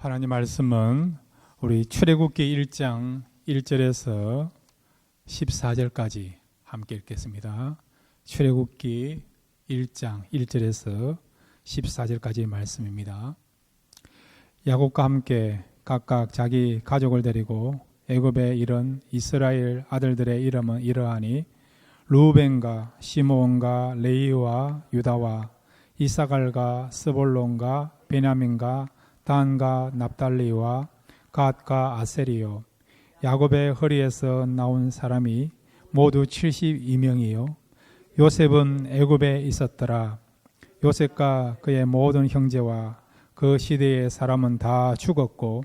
하나님 말씀은 우리 출애굽기 1장 1절에서 14절까지 함께 읽겠습니다. 출애굽기 1장 1절에서 14절까지의 말씀입니다. 야곱과 함께 각각 자기 가족을 데리고 애굽에 이른 이스라엘 아들들의 이름은 이러하니 루벤과 시므온과 레위와 유다와 이사갈과 스볼론과 베냐민과 단과 납달리와 갓과 아세리요. 야곱의 허리에서 나온 사람이 모두 72명이요. 요셉은 애굽에 있었더라. 요셉과 그의 모든 형제와 그 시대의 사람은 다 죽었고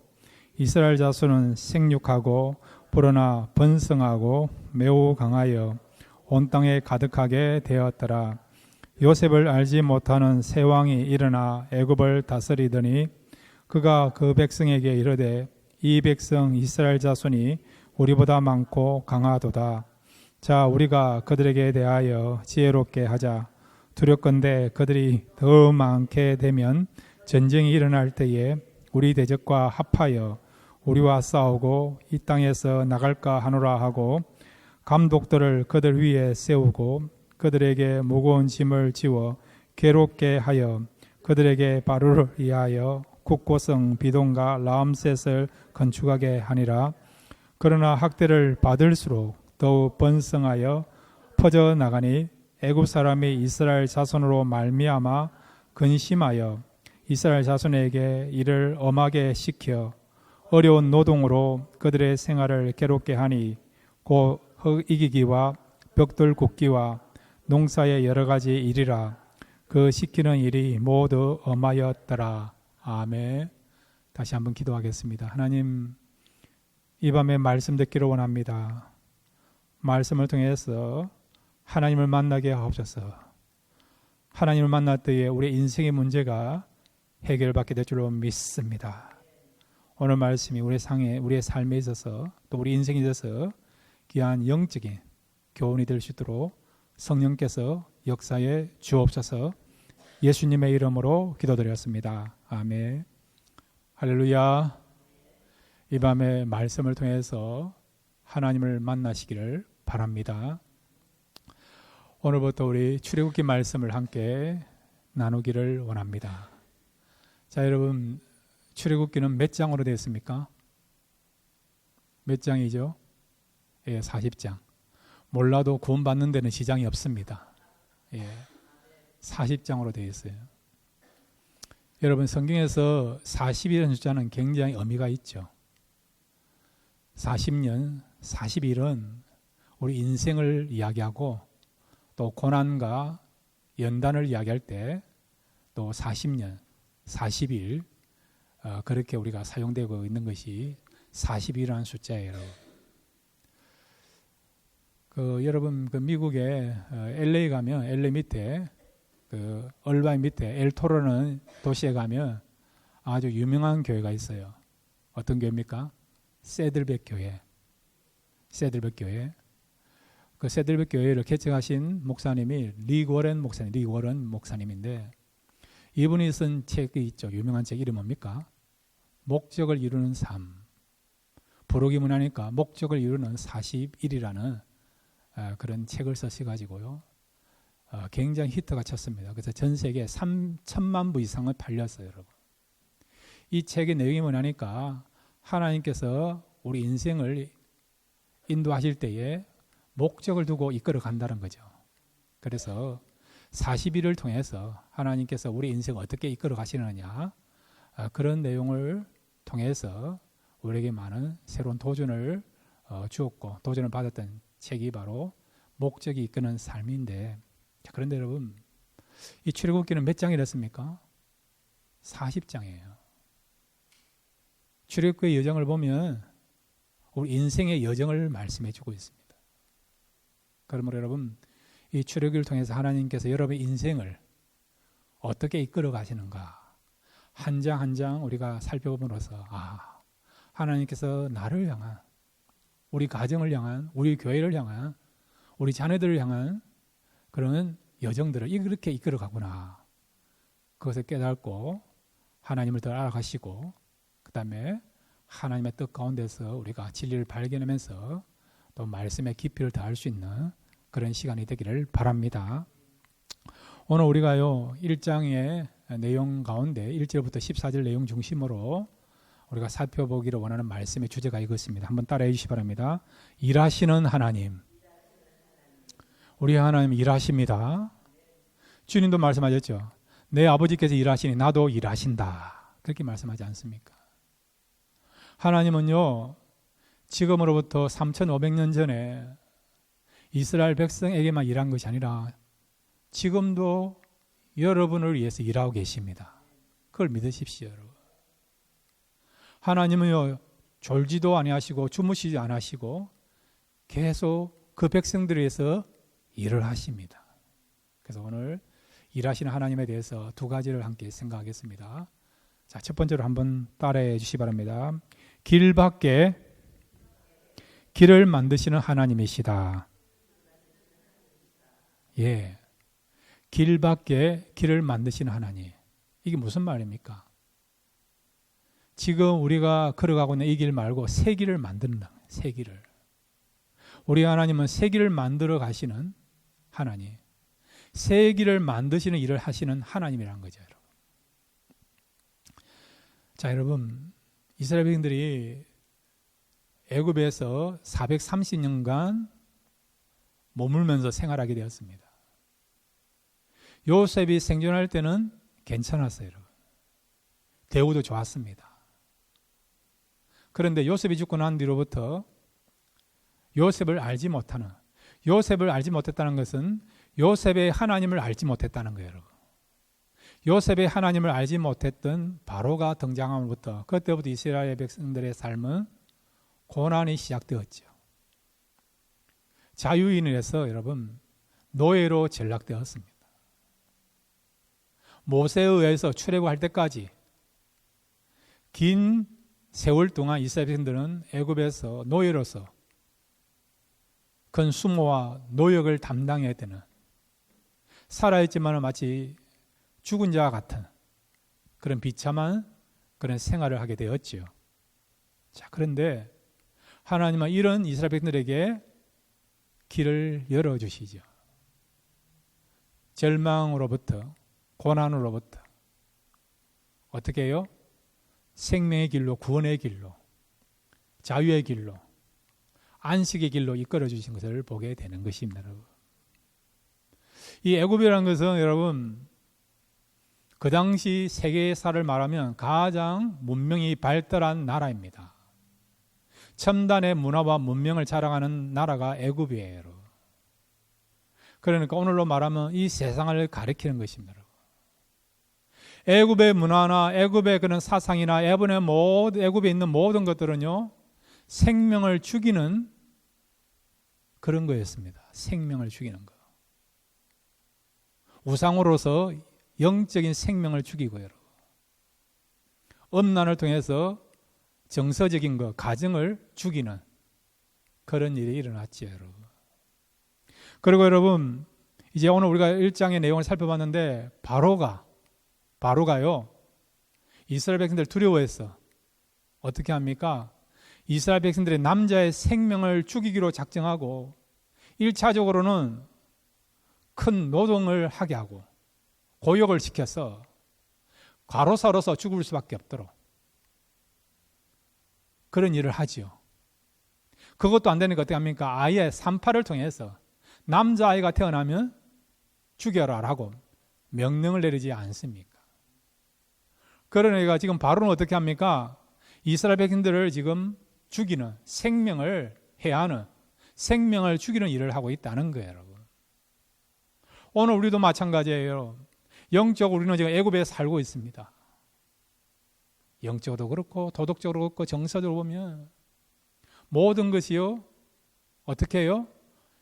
이스라엘 자손은 생육하고 불어나 번성하고 매우 강하여 온 땅에 가득하게 되었더라. 요셉을 알지 못하는 새 왕이 일어나 애굽을 다스리더니 그가 그 백성에게 이르되 이 백성 이스라엘 자손이 우리보다 많고 강하도다. 자, 우리가 그들에게 대하여 지혜롭게 하자. 두렵건대 그들이 더 많게 되면 전쟁이 일어날 때에 우리 대적과 합하여 우리와 싸우고 이 땅에서 나갈까 하노라 하고 감독들을 그들 위에 세우고 그들에게 무거운 짐을 지워 괴롭게 하여 그들에게 바로를 위하여 국고성 비동과 라암셋을 건축하게 하니라. 그러나 학대를 받을수록 더욱 번성하여 퍼져나가니 애굽 사람이 이스라엘 자손으로 말미암아 근심하여 이스라엘 자손에게 이를 엄하게 시켜 어려운 노동으로 그들의 생활을 괴롭게 하니 곧 흙이기기와 벽돌 굽기와 농사의 여러 가지 일이라. 그 시키는 일이 모두 엄하였더라. 아멘. 다시 한번 기도하겠습니다. 하나님, 이 밤에 말씀 듣기를 원합니다. 말씀을 통해서 하나님을 만나게 하옵소서. 하나님을 만날 때에 우리 인생의 문제가 해결받게 될 줄로 믿습니다. 오늘 말씀이 우리의 삶에 있어서 또 우리 인생에 있어서 귀한 영적인 교훈이 될 수 있도록 성령께서 역사에 주옵소서. 예수님의 이름으로 기도드렸습니다. 아멘. 할렐루야. 이 밤에 말씀을 통해서 하나님을 만나시기를 바랍니다. 오늘부터 우리 출애굽기 말씀을 함께 나누기를 원합니다. 자, 여러분, 출애굽기는 몇 장으로 되어 있습니까? 몇 장이죠? 예, 40장. 몰라도 구원받는 데는 지장이 없습니다. 예, 40장으로 되어 있어요. 여러분, 성경에서 40이라는 숫자는 굉장히 의미가 있죠. 40년, 40일은 우리 인생을 이야기하고 또 고난과 연단을 이야기할 때 또 40년, 40일 그렇게 우리가 사용되고 있는 것이 40이라는 숫자예요. 여러분 미국에 LA 가면 LA 밑에 얼바인 밑에 엘토로는 도시에 가면 아주 유명한 교회가 있어요. 어떤 교회입니까? 세들백 교회. 세들백 교회. 그 세들백 교회를 개척하신 목사님이 리 워런 목사님인데 이분이 쓴 책이 있죠. 유명한 책 이름이 뭡니까? 목적을 이루는 삶. 부르기 문하니까 목적을 이루는 40일이라는 그런 책을 쓰셔가지고요. 굉장히 히트가 쳤습니다. 그래서 전 세계 3천만 부 이상을 팔렸어요, 여러분. 이 책의 내용이 뭐냐니까 하나님께서 우리 인생을 인도하실 때에 목적을 두고 이끌어 간다는 거죠. 그래서 40일을 통해서 하나님께서 우리 인생을 어떻게 이끌어 가시느냐 그런 내용을 통해서 우리에게 많은 새로운 도전을 주었고 도전을 받았던 책이 바로 목적이 이끄는 삶인데, 자, 그런데 여러분, 이 출애굽기는 몇 장이랬습니까? 40장이에요. 출애굽기의 여정을 보면 우리 인생의 여정을 말씀해 주고 있습니다. 그러므로 여러분, 이 출애굽기를 통해서 하나님께서 여러분의 인생을 어떻게 이끌어 가시는가 한 장 한 장 우리가 살펴봄으로써 하나님께서 나를 향한, 우리 가정을 향한, 우리 교회를 향한, 우리 자녀들을 향한 그런 여정들을 이렇게 이끌어 가구나. 그것을 깨닫고 하나님을 더 알아가시고 그 다음에 하나님의 뜻 가운데서 우리가 진리를 발견하면서 또 말씀의 깊이를 더할 수 있는 그런 시간이 되기를 바랍니다. 오늘 우리가요 1장의 내용 가운데 1절부터 14절 내용 중심으로 우리가 살펴보기를 원하는 말씀의 주제가 이것입니다. 한번 따라해 주시기 바랍니다. 일하시는 하나님. 우리 하나님 일하십니다. 주님도 말씀하셨죠. 내 아버지께서 일하시니 나도 일하신다. 그렇게 말씀하지 않습니까? 하나님은요 지금으로부터 3,500년 전에 이스라엘 백성에게만 일한 것이 아니라 지금도 여러분을 위해서 일하고 계십니다. 그걸 믿으십시오, 여러분. 하나님은요 졸지도 아니하시고 주무시지 않으시고 계속 그 백성들을 위해서 일을 하십니다. 그래서 오늘 일하시는 하나님에 대해서 두 가지를 함께 생각하겠습니다. 자, 첫 번째로 한번 따라해 주시기 바랍니다. 길 밖에 길을 만드시는 하나님이시다. 예, 길 밖에 길을 만드시는 하나님. 이게 무슨 말입니까? 지금 우리가 걸어가고 있는 이 길 말고 새 길을 만든다. 새 길을. 우리 하나님은 새 길을 만들어 가시는 하나님. 새 길을 만드시는 일을 하시는 하나님이라는 거죠, 여러분. 자, 여러분, 이스라엘 백성들이 애굽에서 430년간 머물면서 생활하게 되었습니다. 요셉이 생존할 때는 괜찮았어요, 여러분. 대우도 좋았습니다. 그런데 요셉이 죽고 난 뒤로부터 요셉을 알지 못했다는 것은 요셉의 하나님을 알지 못했다는 거예요, 여러분. 요셉의 하나님을 알지 못했던 바로가 등장함으로부터 그때부터 이스라엘 백성들의 삶은 고난이 시작되었죠. 자유인에서 여러분 노예로 전락되었습니다. 모세에 의해서 출애굽할 때까지 긴 세월 동안 이스라엘 백성들은 애굽에서 노예로서 큰 수모와 노역을 담당해야 되는, 살아있지만 마치 죽은 자와 같은 그런 비참한 그런 생활을 하게 되었지요. 자, 그런데 하나님은 이런 이스라엘 백성들에게 길을 열어주시죠. 절망으로부터, 고난으로부터 어떻게 해요? 생명의 길로, 구원의 길로, 자유의 길로, 안식의 길로 이끌어 주신 것을 보게 되는 것입니다, 여러분. 이 애굽이라는 것은 여러분 그 당시 세계사를 말하면 가장 문명이 발달한 나라입니다. 첨단의 문화와 문명을 자랑하는 나라가 애굽이에요, 여러분. 그러니까 오늘로 말하면 이 세상을 가리키는 것입니다, 여러분. 애굽의 문화나 애굽의 그런 사상이나 애굽에 있는 모든 것들은요 생명을 죽이는 그런 거였습니다. 생명을 죽이는 거. 우상으로서 영적인 생명을 죽이고, 여러분. 음란을 통해서 정서적인 것, 가정을 죽이는 그런 일이 일어났죠, 여러분. 그리고 여러분, 이제 오늘 우리가 1장의 내용을 살펴봤는데 바로가요 이스라엘 백성들 두려워했어. 어떻게 합니까? 이스라엘 백성들의 남자의 생명을 죽이기로 작정하고 1차적으로는 큰 노동을 하게 하고 고역을 시켜서 과로사로서 죽을 수밖에 없도록 그런 일을 하지요. 그것도 안 되니까 어떻게 합니까? 아예 산파를 통해서 남자아이가 태어나면 죽여라라고 명령을 내리지 않습니까? 그러니까 지금 바로는 어떻게 합니까? 이스라엘 백성들을 지금 죽이는, 생명을 해하는, 생명을 죽이는 일을 하고 있다는 거예요, 여러분. 오늘 우리도 마찬가지예요. 영적으로 우리는 지금 애굽에 살고 있습니다. 영적으로도 그렇고 도덕적으로 그렇고 정서적으로 보면 모든 것이요 어떻게 해요?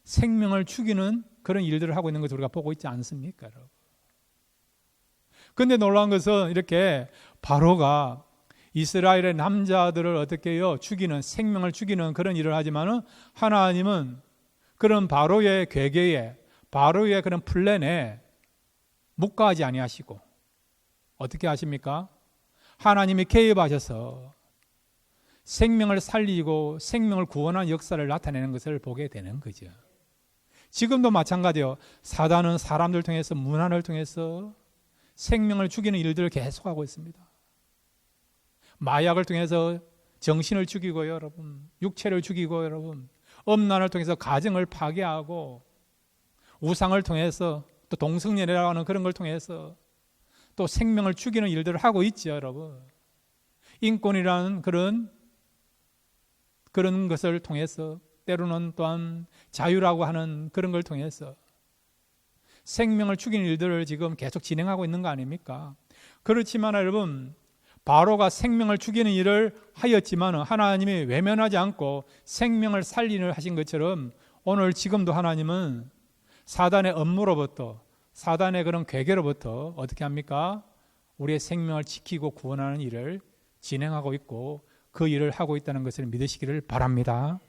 생명을 죽이는 그런 일들을 하고 있는 것을 우리가 보고 있지 않습니까, 여러분? 그런데 놀라운 것은 이렇게 바로가 이스라엘의 남자들을 어떻게 해요? 죽이는, 생명을 죽이는 그런 일을 하지만은 하나님은 그런 바로의 괴계에, 바로의 그런 플랜에 묵과하지 아니하시고 어떻게 하십니까? 하나님이 개입하셔서 생명을 살리고 생명을 구원하는 역사를 나타내는 것을 보게 되는 거죠. 지금도 마찬가지요. 사단은 사람들 통해서, 문화를 통해서 생명을 죽이는 일들을 계속하고 있습니다. 마약을 통해서 정신을 죽이고 여러분, 육체를 죽이고 여러분, 음란을 통해서 가정을 파괴하고, 우상을 통해서, 또 동성연애라고 하는 그런 걸 통해서 또 생명을 죽이는 일들을 하고 있죠, 여러분. 인권이라는 그런 것을 통해서, 때로는 또한 자유라고 하는 그런 걸 통해서 생명을 죽이는 일들을 지금 계속 진행하고 있는 거 아닙니까? 그렇지만 여러분, 바로가 생명을 죽이는 일을 하였지만 하나님이 외면하지 않고 생명을 살리는 하신 것처럼 오늘 지금도 하나님은 사단의 업무로부터, 사단의 그런 괴계로부터 어떻게 합니까? 우리의 생명을 지키고 구원하는 일을 진행하고 있고 그 일을 하고 있다는 것을 믿으시기를 바랍니다.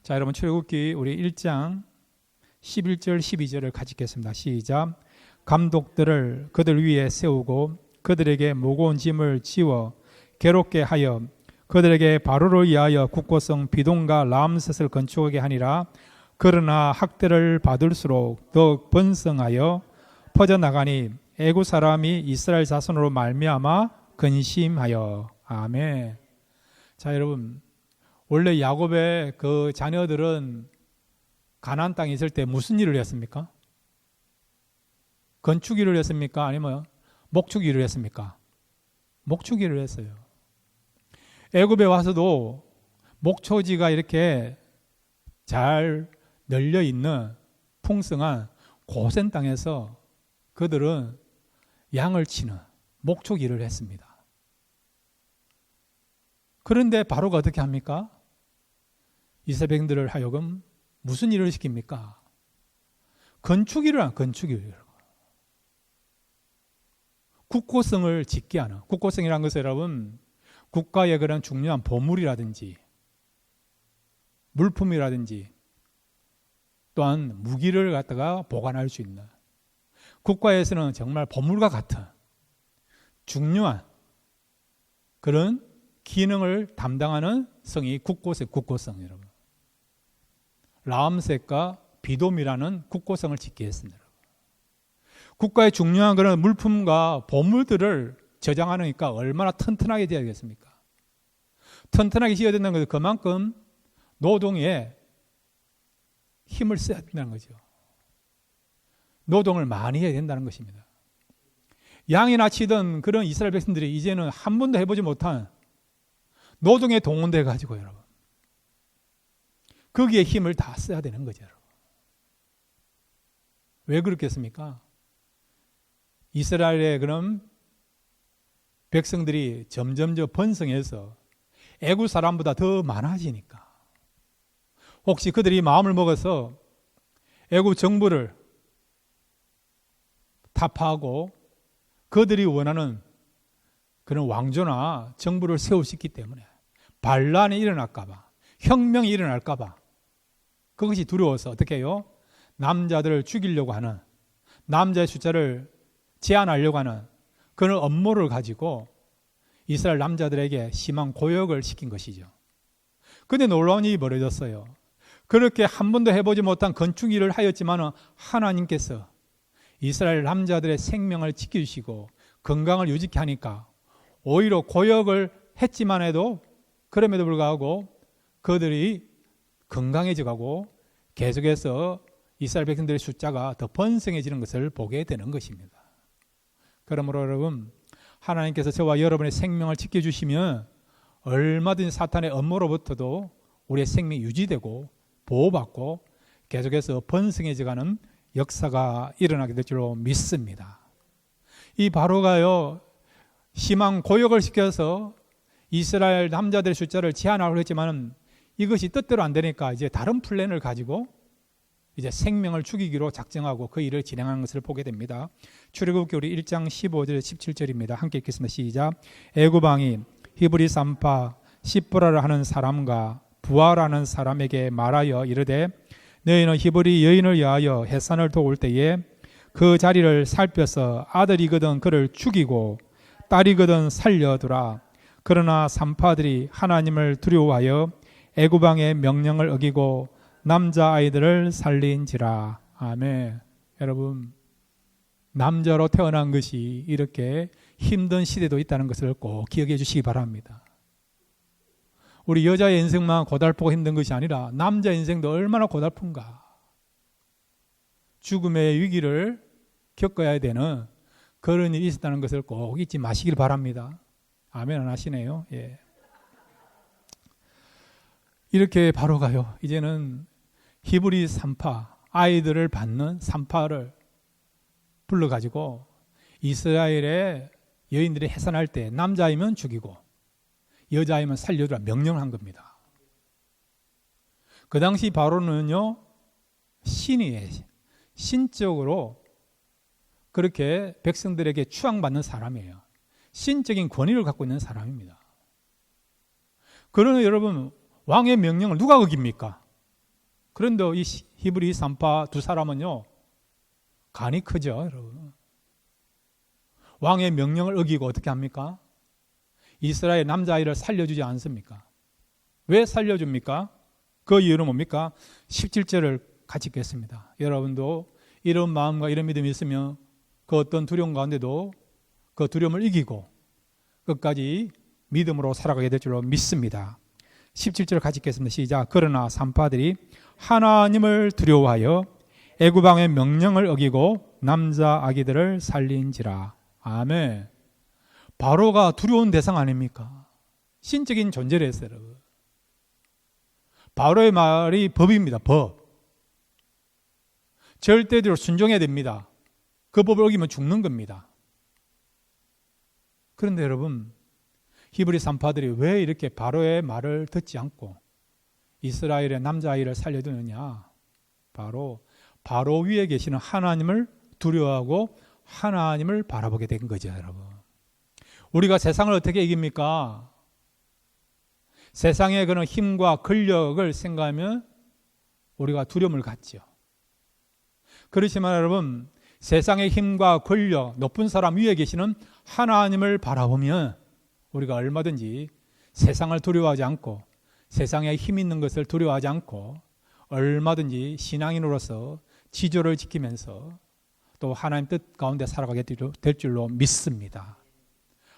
자, 여러분 출애굽기 우리 1장 11절 12절을 같이 읽겠습니다. 시작. 감독들을 그들 위에 세우고 그들에게 무거운 짐을 지워 괴롭게 하여 그들에게 바로를 위하여 국고성 비동과 람셋을 건축하게 하니라. 그러나 학대를 받을수록 더욱 번성하여 퍼져나가니 애굽 사람이 이스라엘 자손으로 말미암아 근심하여. 아멘. 자, 여러분, 원래 야곱의 그 자녀들은 가나안 땅에 있을 때 무슨 일을 했습니까? 건축 일을 했습니까? 아니면 목축 일을 했습니까? 목축 일을 했어요. 애굽에 와서도 목초지가 이렇게 잘 널려 있는 풍성한 고센 땅에서 그들은 양을 치는 목축 일을 했습니다. 그런데 바로가 어떻게 합니까? 이스라엘 백성들을 하여금 무슨 일을 시킵니까? 건축 일을 한 건축 일을. 국고성을 짓게 하는. 국고성이라는 것은 여러분, 국가의 그런 중요한 보물이라든지 물품이라든지 또한 무기를 갖다가 보관할 수 있는, 국가에서는 정말 보물과 같은 중요한 그런 기능을 담당하는 성이 국고성 여러분. 라암셋과 비돔이라는 국고성을 짓게 했습니다. 국가의 중요한 그런 물품과 보물들을 저장하니까 얼마나 튼튼하게 되어야겠습니까? 튼튼하게 지어야 된다는 것은 그만큼 노동에 힘을 써야 된다는 거죠. 노동을 많이 해야 된다는 것입니다. 양이나 치던 그런 이스라엘 백성들이 이제는 한 번도 해보지 못한 노동에 동원돼 가지고 여러분, 거기에 힘을 다 써야 되는 거죠. 여러분. 왜 그렇겠습니까? 이스라엘의 그런 백성들이 점점 번성해서 애굽 사람보다 더 많아지니까, 혹시 그들이 마음을 먹어서 애굽 정부를 타파하고 그들이 원하는 그런 왕조나 정부를 세울 수 있기 때문에 반란이 일어날까 봐, 혁명이 일어날까 봐, 그것이 두려워서 어떻게 해요? 남자들을 죽이려고 하는, 남자의 숫자를 제한하려고 하는 그런 업무를 가지고 이스라엘 남자들에게 심한 고역을 시킨 것이죠. 그런데 놀라운 일이 벌어졌어요. 그렇게 한 번도 해보지 못한 건축 일을 하였지만 하나님께서 이스라엘 남자들의 생명을 지켜주시고 건강을 유지케 하니까 오히려 고역을 했지만 해도 그럼에도 불구하고 그들이 건강해져가고 계속해서 이스라엘 백성들의 숫자가 더 번성해지는 것을 보게 되는 것입니다. 그러므로 여러분, 하나님께서 저와 여러분의 생명을 지켜주시면 얼마든지 사탄의 업무로부터도 우리의 생명이 유지되고 보호받고 계속해서 번성해져가는 역사가 일어나게 될 줄로 믿습니다. 이 바로가요, 심한 고역을 시켜서 이스라엘 남자들의 숫자를 제한하려고 했지만 이것이 뜻대로 안 되니까 이제 다른 플랜을 가지고 이제 생명을 죽이기로 작정하고 그 일을 진행하는 것을 보게 됩니다. 출애굽기 우리 1장 15절 17절입니다. 함께 읽겠습니다. 시작. 애굽 왕이 히브리 산파 시브라를 하는 사람과 부하라는 사람에게 말하여 이르되 너희는 히브리 여인을 위하여 해산을 도울 때에 그 자리를 살펴서 아들이거든 그를 죽이고 딸이거든 살려두라. 그러나 산파들이 하나님을 두려워하여 애굽 왕의 명령을 어기고 남자아이들을 살린지라. 아멘. 여러분, 남자로 태어난 것이 이렇게 힘든 시대도 있다는 것을 꼭 기억해 주시기 바랍니다. 우리 여자의 인생만 고달프고 힘든 것이 아니라 남자 인생도 얼마나 고달픈가. 죽음의 위기를 겪어야 되는 그런 일이 있었다는 것을 꼭 잊지 마시길 바랍니다. 아멘 안 하시네요. 예. 이렇게 바로가요. 이제는 히브리 산파, 아이들을 받는 산파를 불러가지고 이스라엘의 여인들이 해산할 때 남자이면 죽이고 여자이면 살려두라 명령을 한 겁니다. 그 당시 바로는요, 신이에요. 신적으로 그렇게 백성들에게 추앙받는 사람이에요. 신적인 권위를 갖고 있는 사람입니다. 그러나 여러분, 왕의 명령을 누가 어깁니까? 그런데 이 히브리 산파 두 사람은요, 간이 크죠, 여러분. 왕의 명령을 어기고 어떻게 합니까? 이스라엘 남자아이를 살려주지 않습니까? 왜 살려줍니까? 그 이유는 뭡니까? 17절을 같이 읽겠습니다. 여러분도 이런 마음과 이런 믿음이 있으면 그 어떤 두려움 가운데도 그 두려움을 이기고 끝까지 믿음으로 살아가게 될 줄로 믿습니다. 17절 같이 읽겠습니다. 시작. 그러나 산파들이 하나님을 두려워하여 애굽 왕의 명령을 어기고 남자 아기들을 살린지라. 아멘. 바로가 두려운 대상 아닙니까? 신적인 존재를 했어요, 여러분. 바로의 말이 법입니다. 법. 절대적으로 순종해야 됩니다. 그 법을 어기면 죽는 겁니다. 그런데 여러분, 히브리 산파들이 왜 이렇게 바로의 말을 듣지 않고 이스라엘의 남자아이를 살려두느냐? 바로 위에 계시는 하나님을 두려워하고 하나님을 바라보게 된 거죠, 여러분. 우리가 세상을 어떻게 이깁니까? 세상의 그런 힘과 권력을 생각하면 우리가 두려움을 갖죠. 그렇지만 여러분, 세상의 힘과 권력, 높은 사람 위에 계시는 하나님을 바라보면 우리가 얼마든지 세상을 두려워하지 않고 세상에 힘 있는 것을 두려워하지 않고 얼마든지 신앙인으로서 지조를 지키면서 또 하나님 뜻 가운데 살아가게 될 줄로 믿습니다.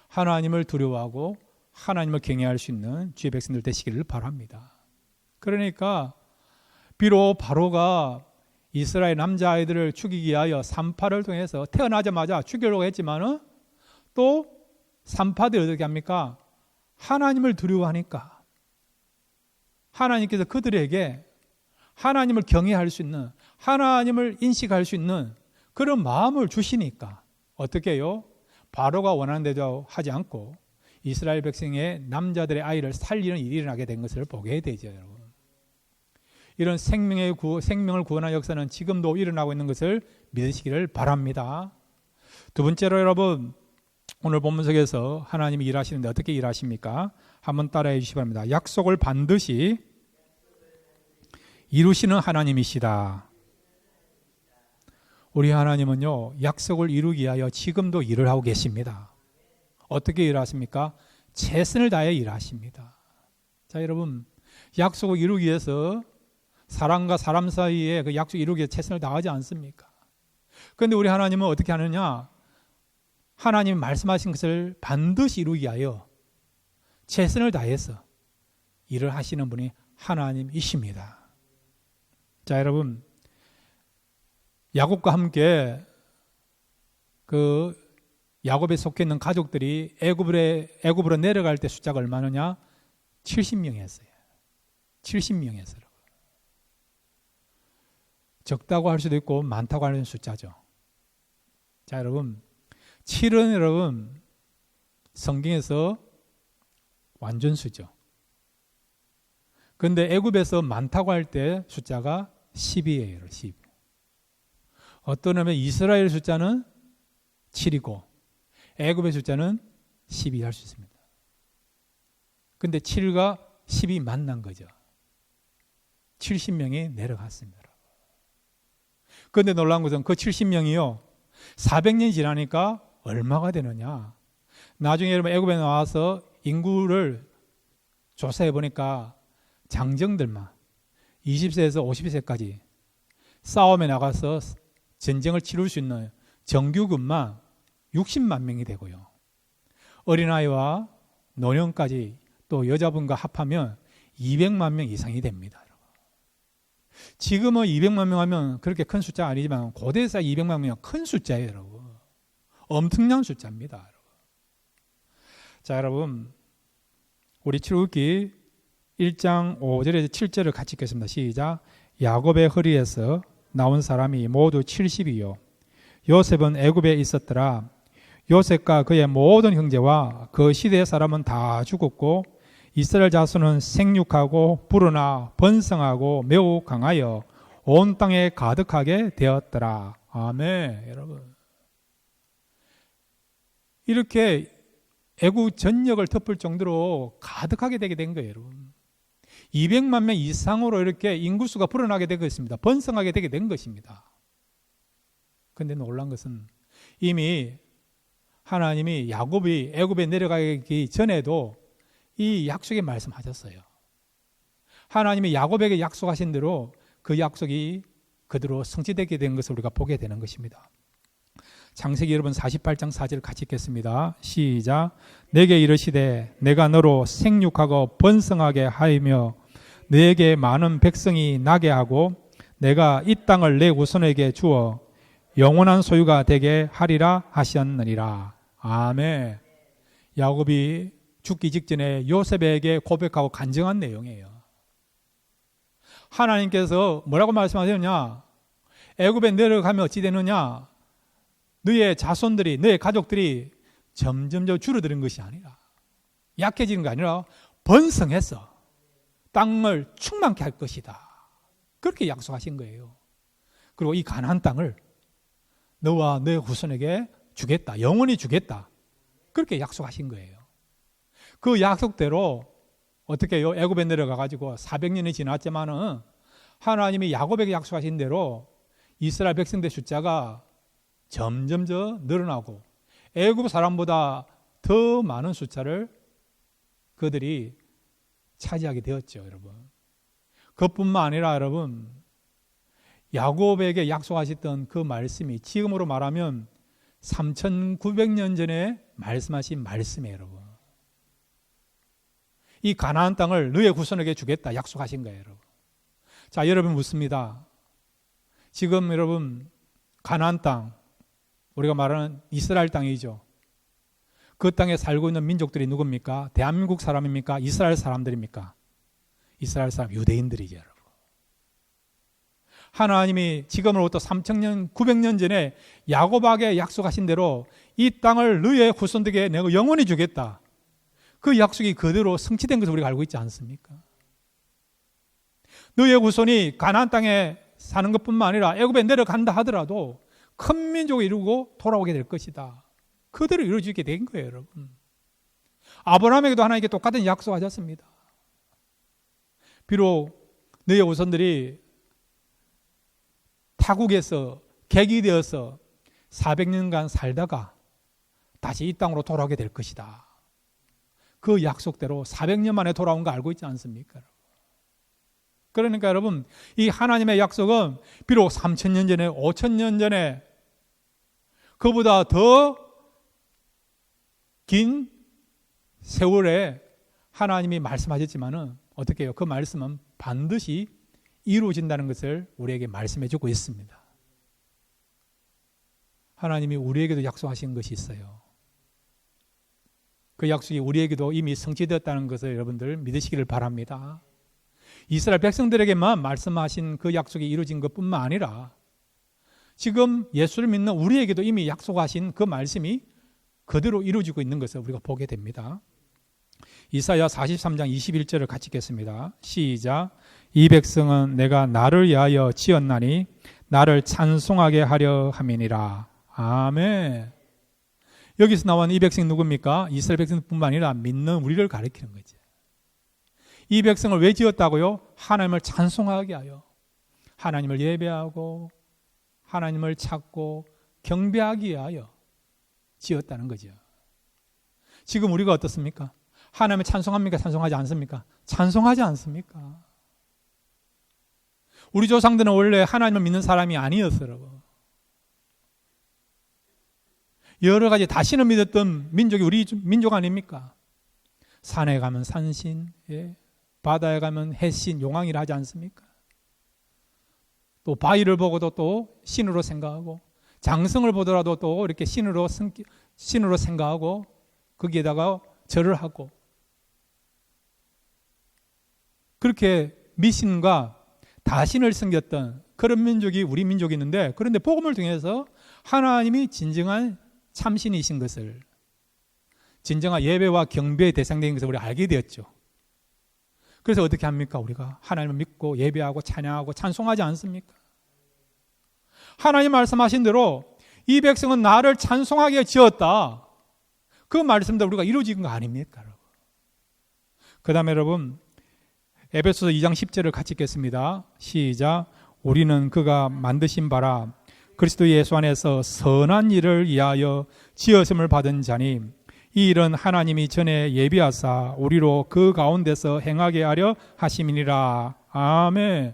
하나님을 두려워하고 하나님을 경외할 수 있는 주의 백성들 되시기를 바랍니다. 그러니까 비록 바로가 이스라엘 남자아이들을 죽이기 위하여 산파를 통해서 태어나자마자 죽이려고 했지만은 또 산파들이 어떻게 합니까? 하나님을 두려워하니까 하나님께서 그들에게 하나님을 경외할 수 있는, 하나님을 인식할 수 있는 그런 마음을 주시니까 어떻게 해요? 바로가 원하는 대로 하지 않고 이스라엘 백성의 남자들의 아이를 살리는 일이 일어나게 된 것을 보게 되죠, 여러분. 이런 생명을 구원한 역사는 지금도 일어나고 있는 것을 믿으시기를 바랍니다. 두 번째로 여러분, 오늘 본문 속에서 하나님이 일하시는데 어떻게 일하십니까? 한번 따라해 주시기 바랍니다. 약속을 반드시 이루시는 하나님이시다. 우리 하나님은요, 약속을 이루기 위하여 지금도 일을 하고 계십니다. 어떻게 일하십니까? 최선을 다해 일하십니다. 자, 여러분, 약속을 이루기 위해서 사람과 사람 사이에 그 약속 이루기 위해 최선을 다하지 않습니까? 그런데 우리 하나님은 어떻게 하느냐? 하나님이 말씀하신 것을 반드시 이루기 위하여 최선을 다해서 일을 하시는 분이 하나님이십니다. 자, 여러분, 야곱과 함께 그 야곱에 속해 있는 가족들이 애굽으로 내려갈 때 숫자가 얼마느냐? 70명이었어요. 70명이었어요. 적다고 할 수도 있고 많다고 하는 숫자죠. 자, 여러분, 7은 여러분 성경에서 완전수죠. 그런데 애굽에서 많다고 할 때 숫자가 10이에요. 10. 어떤 의미에 이스라엘 숫자는 7이고 애굽의 숫자는 12 할 수 있습니다. 그런데 7과 10이 만난 거죠. 70명이 내려갔습니다. 그런데 놀라운 것은 그 70명이요 400년 지나니까 얼마가 되느냐? 나중에 여러분 애굽에 나와서 인구를 조사해 보니까 장정들만 20세에서 50세까지 싸움에 나가서 전쟁을 치룰 수 있는 정규군만 60만 명이 되고요. 어린아이와 노년까지 또 여자분과 합하면 200만 명 이상이 됩니다. 지금은 200만 명 하면 그렇게 큰 숫자가 아니지만 고대사 200만 명은 큰 숫자예요, 여러분. 엄청난 숫자입니다, 여러분. 자, 여러분, 우리 출애굽기 1장 5절에서 7절을 같이 읽겠습니다. 시작. 야곱의 허리에서 나온 사람이 모두 70이요. 요셉은 애굽에 있었더라. 요셉과 그의 모든 형제와 그 시대의 사람은 다 죽었고 이스라엘 자손은 생육하고 불어나 번성하고 매우 강하여 온 땅에 가득하게 되었더라. 아멘. 여러분, 이렇게 애국 전역을 덮을 정도로 가득하게 되게 된 거예요, 여러분. 200만 명 이상으로 이렇게 인구수가 불어나게 되고 있습니다. 번성하게 되게 된 것입니다. 그런데 놀란 것은 이미 하나님이 야곱이 애굽에 내려가기 전에도 이 약속에 말씀하셨어요. 하나님이 야곱에게 약속하신 대로 그 약속이 그대로 성취되게 된 것을 우리가 보게 되는 것입니다. 창세기 여러분 48장 4절 같이 읽겠습니다. 시작. 내게 이르시되 내가 너로 생육하고 번성하게 하이며 너에게 많은 백성이 나게 하고 내가 이 땅을 내 후손에게 주어 영원한 소유가 되게 하리라 하셨느니라. 아멘. 야곱이 죽기 직전에 요셉에게 고백하고 간증한 내용이에요. 하나님께서 뭐라고 말씀하셨느냐? 애굽에 내려가면 어찌 되느냐? 너의 자손들이, 너의 가족들이 점점 줄어드는 것이 아니라, 약해지는 게 아니라 번성해서 땅을 충만케 할 것이다. 그렇게 약속하신 거예요. 그리고 이 가나안 땅을 너와 너의 후손에게 주겠다. 영원히 주겠다. 그렇게 약속하신 거예요. 그 약속대로 어떻게 해요? 애굽에 내려가가지고 400년이 지났지만은 하나님이 야곱에게 약속하신 대로 이스라엘 백성들 숫자가 점점 늘어나고 애굽 사람보다 더 많은 숫자를 그들이 차지하게 되었죠, 여러분. 그뿐만 아니라 여러분, 야곱에게 약속하셨던 그 말씀이 지금으로 말하면 3900년 전에 말씀하신 말씀이에요, 여러분. 이 가나안 땅을 너의 후손에게 주겠다 약속하신 거예요, 여러분. 자, 여러분 묻습니다. 지금 여러분 가나안 땅, 우리가 말하는 이스라엘 땅이죠. 그 땅에 살고 있는 민족들이 누굽니까? 대한민국 사람입니까? 이스라엘 사람들입니까? 이스라엘 사람, 유대인들이죠, 여러분. 하나님이 지금으로부터 3000년, 900년 전에 야곱에게 약속하신 대로 이 땅을 너의 후손들에게 내가 영원히 주겠다. 그 약속이 그대로 성취된 것을 우리가 알고 있지 않습니까? 너의 후손이 가나안 땅에 사는 것뿐만 아니라 애굽에 내려간다 하더라도 큰 민족을 이루고 돌아오게 될 것이다. 그대로 이루어지게 된 거예요, 여러분. 아브라함에게도 하나님께 똑같은 약속하셨습니다. 비록 너의 후손들이 타국에서 객이 되어서 400년간 살다가 다시 이 땅으로 돌아오게 될 것이다. 그 약속대로 400년 만에 돌아온 거 알고 있지 않습니까? 그러니까 여러분, 이 하나님의 약속은 비록 3000년 전에 5000년 전에 그보다 더 긴 세월에 하나님이 말씀하셨지만은 어떻게 해요? 그 말씀은 반드시 이루어진다는 것을 우리에게 말씀해 주고 있습니다. 하나님이 우리에게도 약속하신 것이 있어요. 그 약속이 우리에게도 이미 성취되었다는 것을 여러분들 믿으시기를 바랍니다. 이스라엘 백성들에게만 말씀하신 그 약속이 이루어진 것뿐만 아니라 지금 예수를 믿는 우리에게도 이미 약속하신 그 말씀이 그대로 이루어지고 있는 것을 우리가 보게 됩니다. 이사야 43장 21절을 같이 읽겠습니다. 시작. 이 백성은 내가 나를 위하여 지었나니 나를 찬송하게 하려 함이니라. 아멘. 여기서 나온 이 백성이 누굽니까? 이스라엘 백성뿐만 아니라 믿는 우리를 가리키는 거죠. 이 백성을 왜 지었다고요? 하나님을 찬송하게 하여 하나님을 예배하고 하나님을 찾고 경배하기 위하여 지었다는 거죠. 지금 우리가 어떻습니까? 하나님을 찬송합니까? 찬송하지 않습니까? 찬송하지 않습니까? 우리 조상들은 원래 하나님을 믿는 사람이 아니었어요, 여러분. 여러 가지 다신을 믿었던 민족이 우리 민족 아닙니까? 산에 가면 산신, 예. 바다에 가면 해신, 용왕이라 하지 않습니까? 또 바위를 보고도 또 신으로 생각하고, 장성을 보더라도 또 이렇게 신으로 생각하고, 거기에다가 절을 하고, 그렇게 미신과 다신을 섬겼던 그런 민족이 우리 민족이 있는데, 그런데 복음을 통해서 하나님이 진정한 참신이신 것을, 진정한 예배와 경배의 대상된 것을 우리가 알게 되었죠. 그래서 어떻게 합니까? 우리가 하나님을 믿고 예배하고 찬양하고 찬송하지 않습니까? 하나님 말씀하신 대로 이 백성은 나를 찬송하게 지었다. 그 말씀도 우리가 이루어진 거 아닙니까? 그 다음에 여러분, 에베소서 2장 10절을 같이 읽겠습니다. 시작. 우리는 그가 만드신 바라 그리스도 예수 안에서 선한 일을 위하여 지었음을 받은 자니, 이 일은 하나님이 전에 예비하사 우리로 그 가운데서 행하게 하려 하심이니라. 아멘.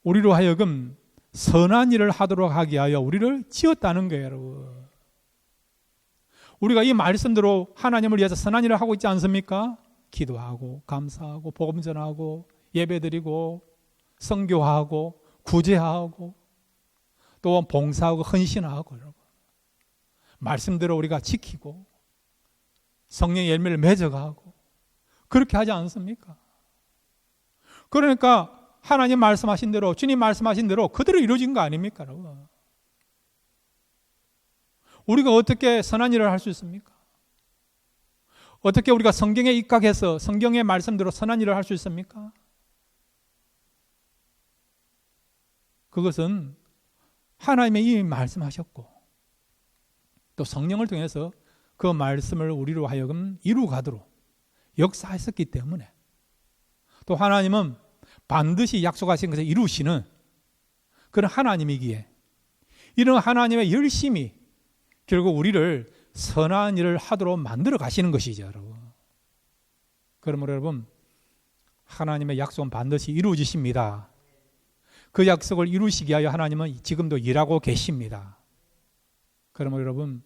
우리로 하여금 선한 일을 하도록 하게 하여 우리를 지었다는 거예요, 여러분. 우리가 이 말씀대로 하나님을 위해서 선한 일을 하고 있지 않습니까? 기도하고 감사하고 복음 전하고 예배드리고 선교하고 구제하고 또 봉사하고 헌신하고, 여러분. 말씀대로 우리가 지키고 성령의 열매를 맺어가고 그렇게 하지 않습니까? 그러니까 하나님 말씀하신 대로, 주님 말씀하신 대로 그대로 이루어진 거 아닙니까, 여러분? 우리가 어떻게 선한 일을 할 수 있습니까? 어떻게 우리가 성경에 입각해서 성경의 말씀대로 선한 일을 할 수 있습니까? 그것은 하나님이 이미 말씀하셨고 또 성령을 통해서 그 말씀을 우리로 하여금 이루어가도록 역사했었기 때문에, 또 하나님은 반드시 약속하신 것을 이루시는 그런 하나님이기에 이런 하나님의 열심히 결국 우리를 선한 일을 하도록 만들어 가시는 것이죠, 여러분. 그러므로 여러분, 하나님의 약속은 반드시 이루어지십니다. 그 약속을 이루시기 위하여 하나님은 지금도 일하고 계십니다. 그러므로 여러분,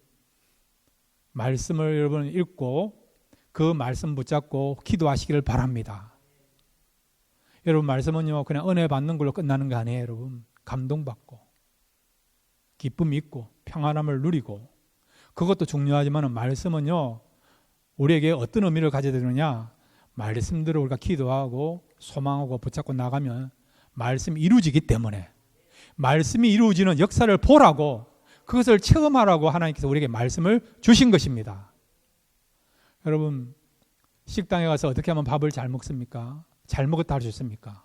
말씀을 여러분 읽고 그 말씀 붙잡고 기도하시기를 바랍니다. 여러분, 말씀은요 그냥 은혜 받는 걸로 끝나는 거 아니에요, 여러분. 감동받고 기쁨이 있고 평안함을 누리고, 그것도 중요하지만 말씀은요 우리에게 어떤 의미를 가져야 되느냐, 말씀대로 우리가 기도하고 소망하고 붙잡고 나가면 말씀이 이루어지기 때문에, 말씀이 이루어지는 역사를 보라고, 그것을 체험하라고 하나님께서 우리에게 말씀을 주신 것입니다. 여러분, 식당에 가서 어떻게 하면 밥을 잘 먹습니까? 잘 먹었다 할 수 있습니까?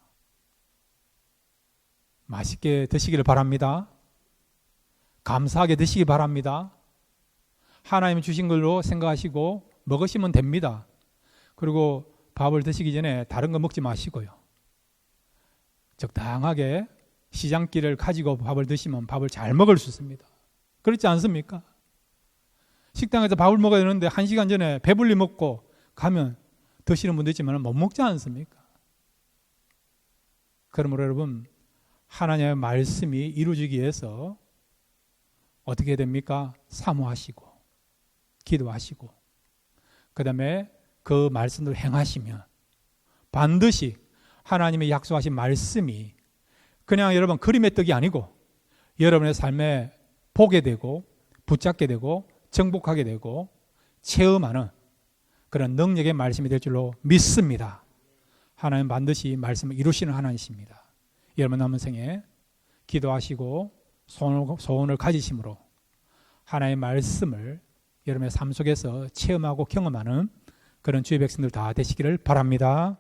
맛있게 드시기를 바랍니다. 감사하게 드시기 바랍니다. 하나님이 주신 걸로 생각하시고 먹으시면 됩니다. 그리고 밥을 드시기 전에 다른 거 먹지 마시고요. 적당하게 시장기를 가지고 밥을 드시면 밥을 잘 먹을 수 있습니다. 그렇지 않습니까? 식당에서 밥을 먹어야 되는데 1시간 전에 배불리 먹고 가면 드시는 분도 있지만 못 먹지 않습니까? 그러므로 여러분, 하나님의 말씀이 이루어지기 위해서 어떻게 해야 됩니까? 사모하시고 기도하시고 그 다음에 그 말씀을 행하시면 반드시 하나님의 약속하신 말씀이 그냥 여러분 그림의 떡이 아니고 여러분의 삶에 보게 되고 붙잡게 되고 정복하게 되고 체험하는 그런 능력의 말씀이 될 줄로 믿습니다. 하나님 반드시 말씀을 이루시는 하나님이십니다. 여러분 남은 생에 기도하시고 소원을 가지심으로 하나님의 말씀을 여러분의 삶 속에서 체험하고 경험하는 그런 주의 백성들 다 되시기를 바랍니다.